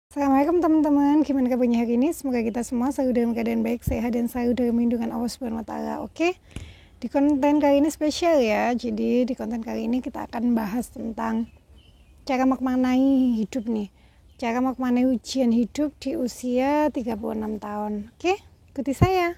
Assalamualaikum teman-teman, gimana kabarnya hari ini? Semoga kita semua selalu dalam keadaan baik, sehat, dan selalu dalam lindungan Allah Subhanahu wa Ta'ala. Oke, di konten kali ini spesial ya. Jadi di konten kali ini kita akan bahas tentang cara memaknai hidup nih. Cara memaknai ujian hidup di usia 36 tahun. Oke, ikuti saya.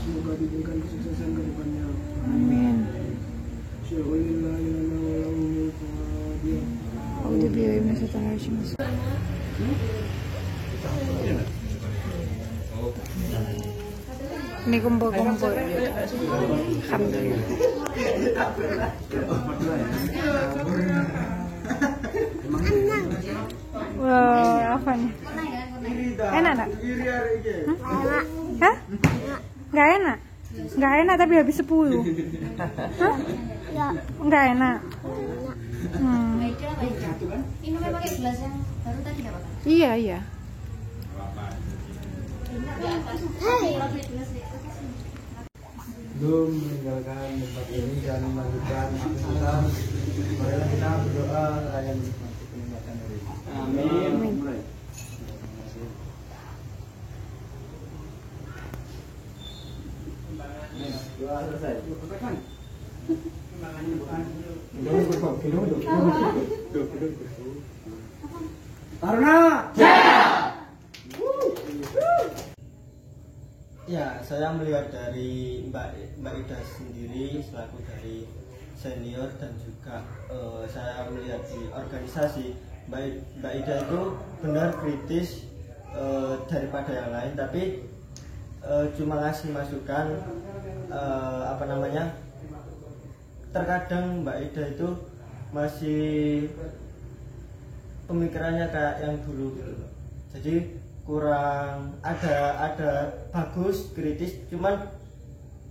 Semoga diberikan kesuksesan ke depannya. Amin. Ini kumpul-kumpul. Alhamdulillah. Wow, apa nih? Enak tak? Hah? Nggak enak? Nggak enak tapi habis 10. Hah? Nggak enak. Minumnya pakai gelas yang baru tadi nggak apa-apa? Iya, iya. Belum meninggalkan tempat ini dan melanjutkan aktivitas. Marilah kita berdoa yang menikmati kenikmatan hari ini. Amin. Doa selesai. Taruna Jaya. Ya, saya melihat dari Mbak Ida sendiri selaku dari senior dan juga saya melihat di organisasi Mbak Ida itu benar kritis daripada yang lain, tapi cuma ngasih masukan terkadang Mbak Ida itu masih pemikirannya kayak yang dulu gitu loh. Jadi kurang ada bagus kritis, cuman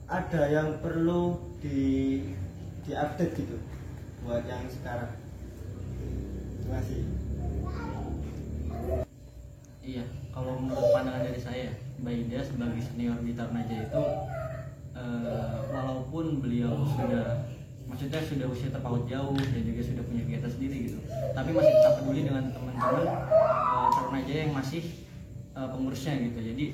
ada yang perlu diupdate gitu buat yang sekarang. Terima kasih. Iya, kalau menurut pandangan dari saya, Mbak Ida sebagai senior di Tarunajaya itu walaupun beliau sudah usia terpaut jauh dan juga sudah punya kegiatan sendiri gitu, tapi masih tetap peduli dengan teman-teman Tarunajaya yang masih pengurusnya gitu. Jadi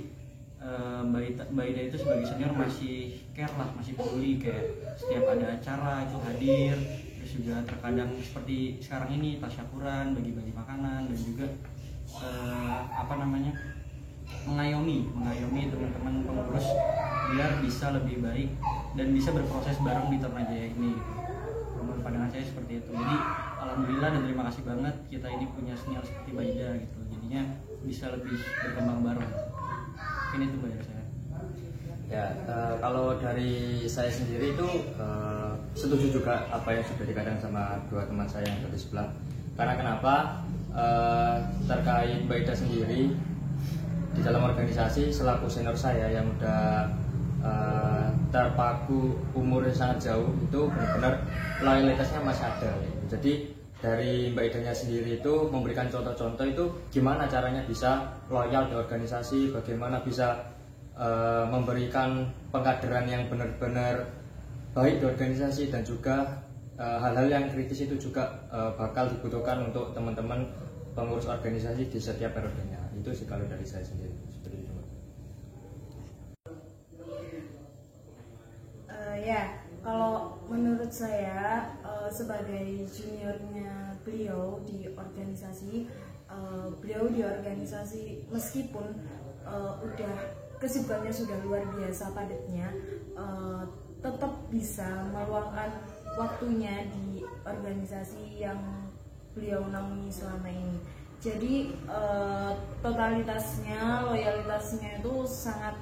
Mbak Ida itu sebagai senior masih care lah, masih peduli, kayak setiap ada acara itu hadir, terus juga terkadang seperti sekarang ini tasyakuran, bagi-bagi makanan, dan juga mengayomi teman-teman pengurus biar bisa lebih baik dan bisa berproses bareng di Tarunajaya ini gitu. Menurut pandangan saya seperti itu. Jadi alhamdulillah dan terima kasih banget kita ini punya senior seperti Mbak Ida gitu. Jadinya bisa lebih berkembang bareng. Ini tuh dari saya. Ya, kalau dari saya sendiri itu setuju juga apa yang sudah dikatakan sama dua teman saya yang dari sebelah. Karena kenapa? Terkait Mbak Ida sendiri di dalam organisasi selaku senior saya yang udah terpaku umurnya sangat jauh, itu benar-benar loyalitasnya masih ada. Jadi dari Mbak Idanya sendiri itu memberikan contoh-contoh itu gimana caranya bisa loyal di organisasi, bagaimana bisa memberikan pengkaderan yang benar-benar baik di organisasi, dan juga hal-hal yang kritis itu juga bakal dibutuhkan untuk teman-teman pengurus organisasi di setiap periodenya. Itu sih kalau dari saya sendiri seperti itu. Ya, kalau menurut saya sebagai juniornya beliau di organisasi, beliau di organisasi meskipun udah kesibukannya sudah luar biasa padatnya, tetap bisa meluangkan waktunya di organisasi yang beliau naungi selama ini. Jadi totalitasnya, loyalitasnya itu sangat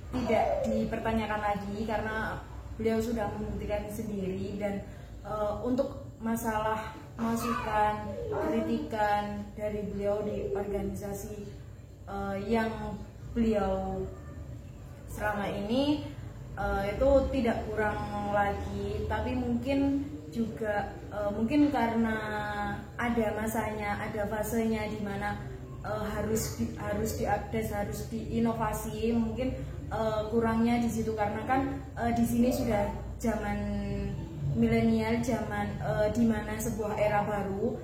tidak dipertanyakan lagi karena beliau sudah membuktikan sendiri. Dan untuk masalah masukan, kritikan dari beliau di organisasi yang beliau selama ini itu tidak kurang lagi, tapi mungkin juga mungkin karena ada masanya, ada fasenya di mana harus diupdate, harus diinovasi. Mungkin kurangnya di situ karena kan di sini sudah zaman milenial, zaman di mana sebuah era baru.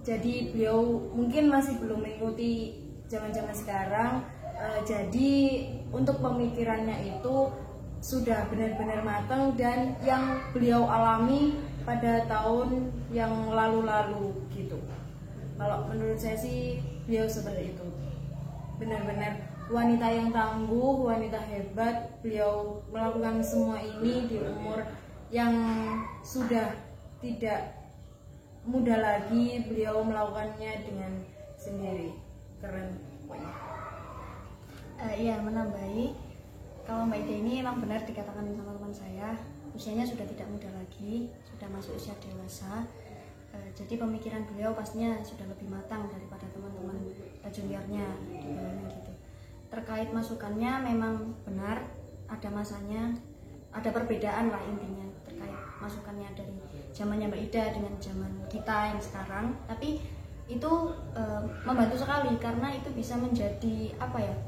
Jadi beliau mungkin masih belum mengikuti zaman-zaman sekarang. Jadi untuk pemikirannya itu sudah benar-benar matang dan yang beliau alami pada tahun yang lalu-lalu gitu. Kalau menurut saya sih beliau seperti itu, benar-benar wanita yang tangguh, wanita hebat. Beliau melakukan semua ini di umur yang sudah tidak muda lagi. Beliau melakukannya dengan sendiri. Keren pokoknya. Iya, menambahi, kalau Mbak Ida ini memang benar dikatakan sama teman saya, usianya sudah tidak muda lagi, sudah masuk usia dewasa. Jadi pemikiran beliau pastinya sudah lebih matang daripada teman-teman juniornya di bawahnya gitu. Terkait masukannya memang benar, ada masanya, ada perbedaan lah intinya terkait masukannya dari zamannya Mbak Ida dengan zaman kita yang sekarang. Tapi itu membantu sekali karena itu bisa menjadi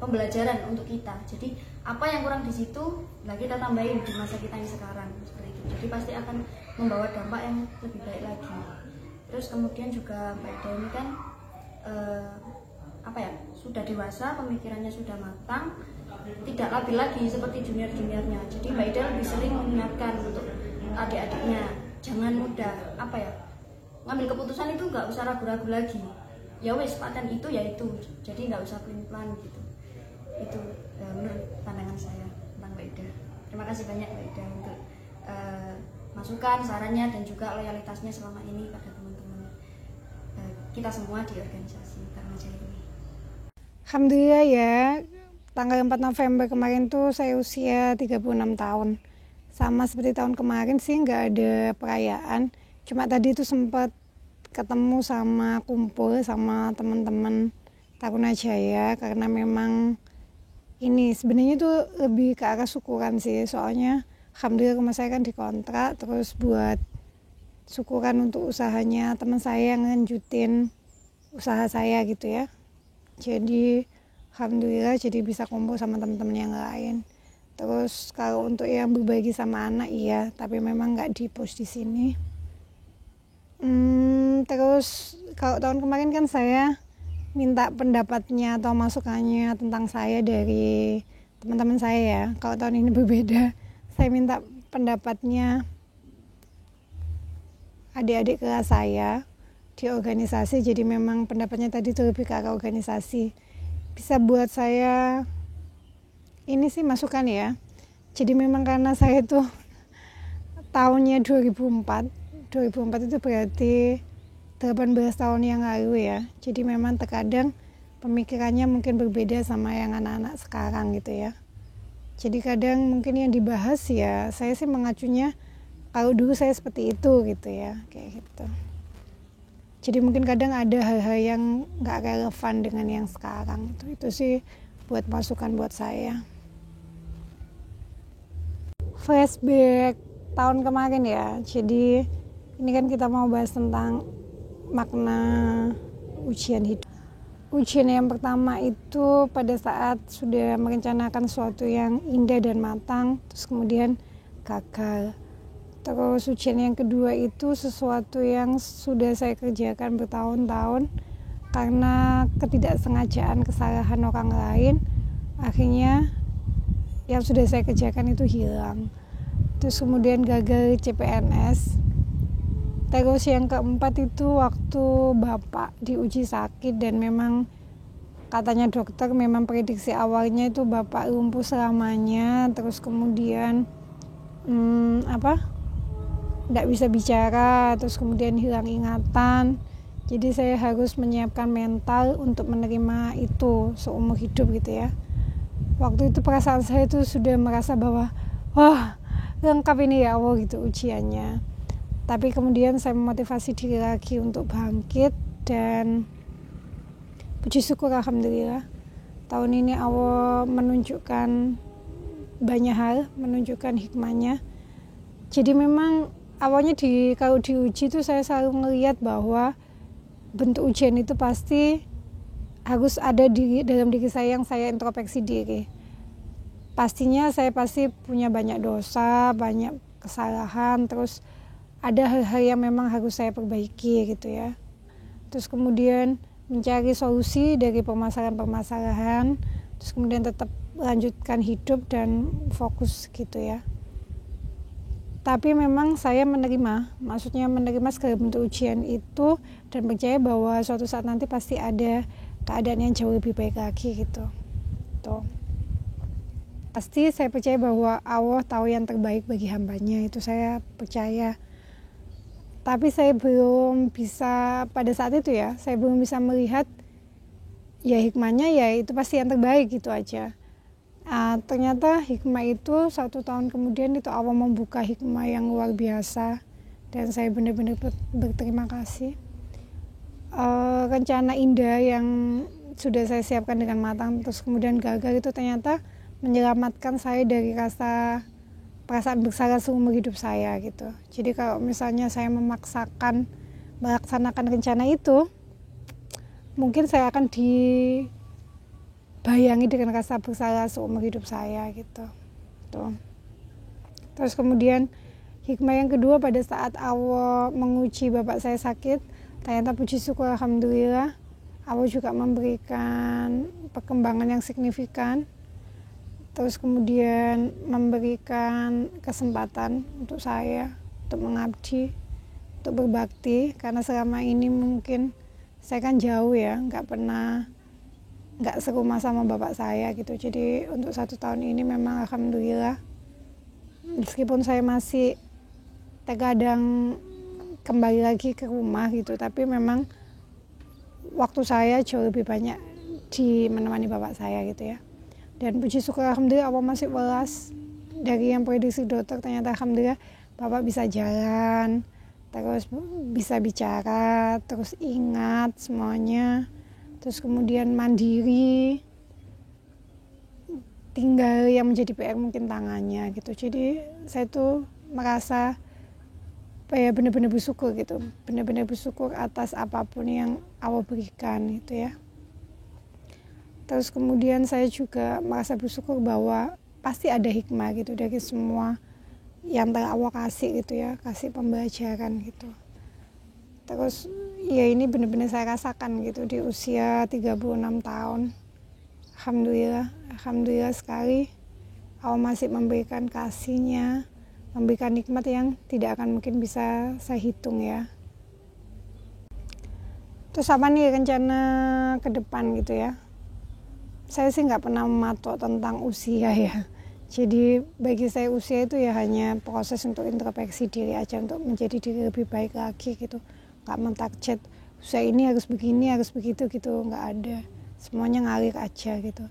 pembelajaran untuk kita. Jadi apa yang kurang di situ, nah kita tambahin di masa kita yang sekarang seperti itu. Jadi pasti akan membawa dampak yang lebih baik lagi. Terus kemudian juga Mbak Ida ini kan sudah dewasa, pemikirannya sudah matang, tidak labil lagi seperti junior-juniornya. Jadi Mbak Ida lebih sering mengingatkan untuk adik-adiknya jangan mudah ngambil keputusan itu nggak usah ragu-ragu lagi. Ya wes, paten itu ya itu. Jadi nggak usah pelin-pelan gitu. Itu menurut pandangan saya tentang Mbak Ida. Terima kasih banyak Mbak Ida untuk masukan, sarannya, dan juga loyalitasnya selama ini pada teman-teman kita semua di organisasi Taruna Jaya ini. Alhamdulillah ya, tanggal 4 November kemarin tuh saya usia 36 tahun. Sama seperti tahun kemarin sih nggak ada perayaan. Cuma tadi itu sempat ketemu sama kumpul sama teman-teman Taruna Jaya karena memang ini sebenarnya tuh lebih ke arah syukuran sih. Soalnya alhamdulillah rumah saya kan dikontrak, terus buat syukuran untuk usahanya teman saya yang ngelanjutin usaha saya gitu ya. Jadi alhamdulillah jadi bisa kumpul sama teman-teman yang lain. Terus kalau untuk yang berbagi sama anak iya, tapi memang nggak di-post di sini. Terus kalau tahun kemarin kan saya minta pendapatnya atau masukannya tentang saya dari teman-teman saya ya. Kalau tahun ini berbeda, saya minta pendapatnya adik-adik kelas saya di organisasi. Jadi memang pendapatnya tadi itu lebih ke arah organisasi. Bisa buat saya ini sih masukan ya. Jadi memang karena saya tuh tahunnya 2004 itu berarti 18 tahun yang lalu ya. Jadi memang terkadang pemikirannya mungkin berbeda sama yang anak-anak sekarang gitu ya. Jadi kadang mungkin yang dibahas ya saya sih mengacunya kalau dulu saya seperti itu gitu ya, kayak gitu. Jadi mungkin kadang ada hal-hal yang nggak relevan dengan yang sekarang. Itu sih buat masukan buat saya. Flashback tahun kemarin ya. Jadi ini kan kita mau bahas tentang makna ujian hidup. Ujian yang pertama itu pada saat sudah merencanakan sesuatu yang indah dan matang, terus kemudian gagal. Terus ujian yang kedua itu sesuatu yang sudah saya kerjakan bertahun-tahun karena ketidaksengajaan kesalahan orang lain, akhirnya yang sudah saya kerjakan itu hilang. Terus kemudian gagal CPNS. Terus yang keempat itu waktu bapak diuji sakit dan memang katanya dokter memang prediksi awalnya itu bapak lumpuh selamanya, terus kemudian nggak bisa bicara, terus kemudian hilang ingatan. Jadi saya harus menyiapkan mental untuk menerima itu seumur hidup gitu ya. Waktu itu perasaan saya itu sudah merasa bahwa wah lengkap ini ya Allah gitu ujiannya. Tapi kemudian saya memotivasi diri lagi untuk bangkit dan puji syukur alhamdulillah tahun ini Allah menunjukkan banyak hal, menunjukkan hikmahnya. Jadi memang awalnya kalau diuji itu saya selalu melihat bahwa bentuk ujian itu pasti harus ada dalam diri saya yang saya introspeksi diri. Pastinya saya pasti punya banyak dosa, banyak kesalahan, terus ada hal-hal yang memang harus saya perbaiki gitu ya. Terus kemudian mencari solusi dari permasalahan-permasalahan, terus kemudian tetap lanjutkan hidup dan fokus gitu ya. Tapi memang saya maksudnya menerima segala bentuk ujian itu dan percaya bahwa suatu saat nanti pasti ada keadaan yang jauh lebih baik lagi gitu. Tuh. Pasti saya percaya bahwa Allah tahu yang terbaik bagi hambanya, itu saya percaya. Tapi saya belum bisa pada saat itu ya, saya belum bisa melihat ya hikmahnya ya itu pasti yang terbaik gitu aja. Ternyata hikmah itu 1 tahun kemudian itu Allah membuka hikmah yang luar biasa dan saya benar-benar berterima kasih. Rencana indah yang sudah saya siapkan dengan matang terus kemudian gagal itu ternyata menyelamatkan saya dari perasaan bersalah seumur hidup saya gitu. Jadi kalau misalnya saya melaksanakan rencana itu, mungkin saya akan bayangi dengan rasa bersalah seumur hidup saya gitu. Tuh. Terus kemudian hikmah yang kedua pada saat Allah menguji bapak saya sakit, ternyata puji syukur alhamdulillah Allah juga memberikan perkembangan yang signifikan. Terus kemudian memberikan kesempatan untuk saya untuk mengabdi, untuk berbakti karena selama ini mungkin saya kan jauh ya, nggak serumah sama bapak saya gitu. Jadi untuk 1 tahun ini memang alhamdulillah meskipun saya masih terkadang kembali lagi ke rumah gitu, tapi memang waktu saya jauh lebih banyak menemani bapak saya gitu ya. Dan puji syukur alhamdulillah Allah masih welas dari yang prediksi dokter, ternyata alhamdulillah bapak bisa jalan, terus bisa bicara, terus ingat semuanya. Terus kemudian mandiri, tinggal yang menjadi PR mungkin tangannya gitu. Jadi saya tuh merasa benar-benar bersyukur gitu, benar-benar bersyukur atas apapun yang Allah berikan gitu ya. Terus kemudian saya juga merasa bersyukur bahwa pasti ada hikmah gitu dari semua yang telah Allah kasih gitu ya, kasih pembelajaran gitu. Terus ya ini benar-benar saya rasakan gitu di usia 36 tahun. Alhamdulillah sekali Allah masih memberikan kasih-Nya, memberikan nikmat yang tidak akan mungkin bisa saya hitung ya. Terus apa nih rencana ke depan gitu ya? Saya sih nggak pernah mematok tentang usia ya. Jadi bagi saya usia itu ya hanya proses untuk introspeksi diri aja, untuk menjadi diri lebih baik lagi gitu. Nggak mentarget usia ini harus begini, harus begitu gitu, nggak ada. semuanya ngalir aja gitu.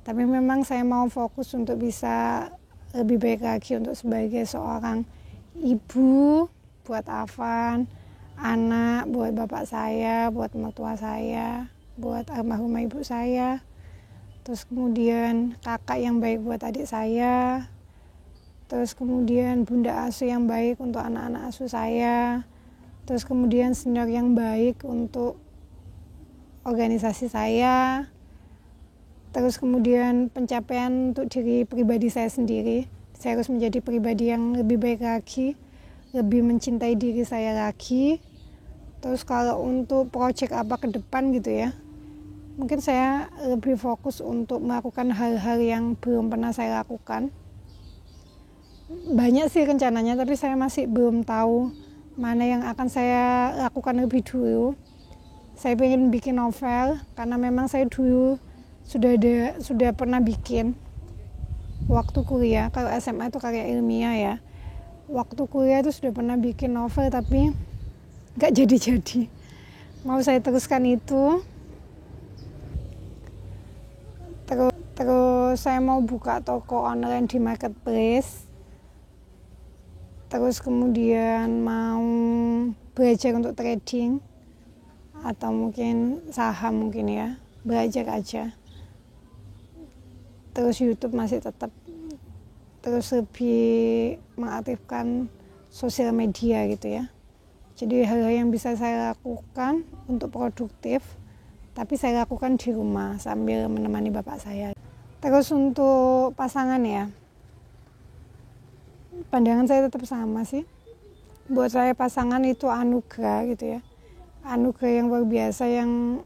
Tapi memang saya mau fokus untuk bisa lebih baik lagi untuk sebagai seorang ibu buat Afan, anak buat bapak saya, buat mertua saya, buat almarhumah ibu saya, terus kemudian kakak yang baik buat adik saya, terus kemudian bunda asuh yang baik untuk anak-anak asuh saya, terus kemudian senior yang baik untuk organisasi saya, terus kemudian pencapaian untuk diri pribadi saya sendiri. Saya harus menjadi pribadi yang lebih baik lagi, lebih mencintai diri saya lagi. Terus kalau untuk proyek apa ke depan gitu ya, mungkin saya lebih fokus untuk melakukan hal-hal yang belum pernah saya lakukan. Banyak sih rencananya, tapi saya masih belum tahu mana yang akan saya lakukan lebih dulu. Saya pengen bikin novel, karena memang saya dulu sudah pernah bikin waktu kuliah. Kalau SMA itu karya ilmiah ya. Waktu kuliah itu sudah pernah bikin novel tapi nggak jadi-jadi. Mau saya teruskan itu. Terus saya mau buka toko online di marketplace. Terus kemudian mau belajar untuk trading atau mungkin saham mungkin ya. Belajar aja. Terus YouTube masih tetap, terus lebih mengaktifkan sosial media gitu ya. Jadi hal-hal yang bisa saya lakukan untuk produktif, tapi saya lakukan di rumah sambil menemani bapak saya. Terus untuk pasangan ya, pandangan saya tetap sama sih. Buat saya pasangan itu anugerah gitu ya, anugerah yang luar biasa yang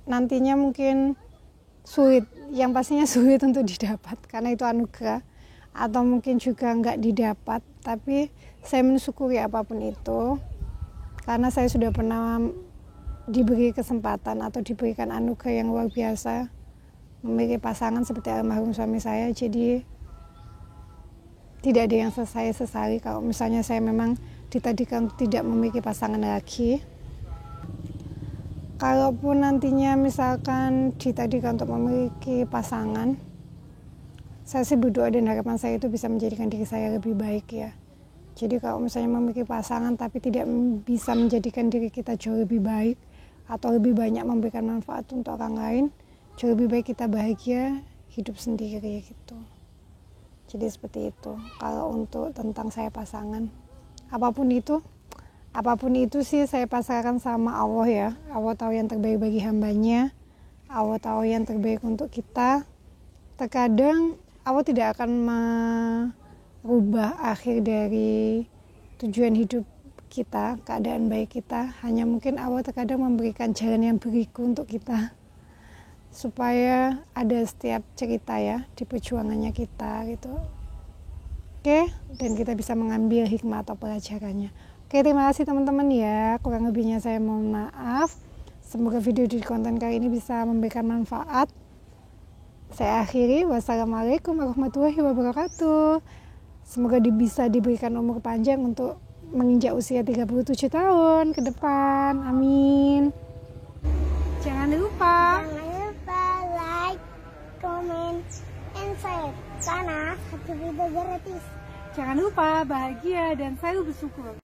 nantinya mungkin sulit, yang pastinya sulit untuk didapat karena itu anugerah, atau mungkin juga nggak didapat. Tapi saya mensyukuri apapun itu karena saya sudah pernah diberi kesempatan atau diberikan anugerah yang luar biasa memiliki pasangan seperti almarhum suami saya. Jadi tidak ada yang saya sesali kalau misalnya saya memang ditadikan tidak memiliki pasangan lagi. Kalaupun nantinya misalkan ditadikan untuk memiliki pasangan, saya sih berdoa dan harapan saya itu bisa menjadikan diri saya lebih baik ya. Jadi kalau misalnya memiliki pasangan tapi tidak bisa menjadikan diri kita jauh lebih baik atau lebih banyak memberikan manfaat untuk orang lain, jauh lebih baik kita bahagia hidup sendiri gitu. Jadi seperti itu. Kalau untuk tentang saya pasangan, apapun itu sih saya pasrahkan sama Allah ya. Allah tahu yang terbaik bagi hambanya, Allah tahu yang terbaik untuk kita. Terkadang Allah tidak akan merubah akhir dari tujuan hidup kita, keadaan baik kita. Hanya mungkin Allah terkadang memberikan jalan yang berliku untuk kita, supaya ada setiap cerita ya di perjuangannya kita gitu. Oke, dan kita bisa mengambil hikmah atau pelajarannya. Oke, terima kasih teman-teman ya. Kurang lebihnya saya mohon maaf. Semoga video di konten kali ini bisa memberikan manfaat. Saya akhiri. Wassalamualaikum warahmatullahi wabarakatuh. Semoga bisa diberikan umur panjang untuk menginjak usia 37 tahun ke depan. Amin. Jangan lupa like, comment, and share. Karena satu video gratis. Jangan lupa bahagia dan selalu bersyukur.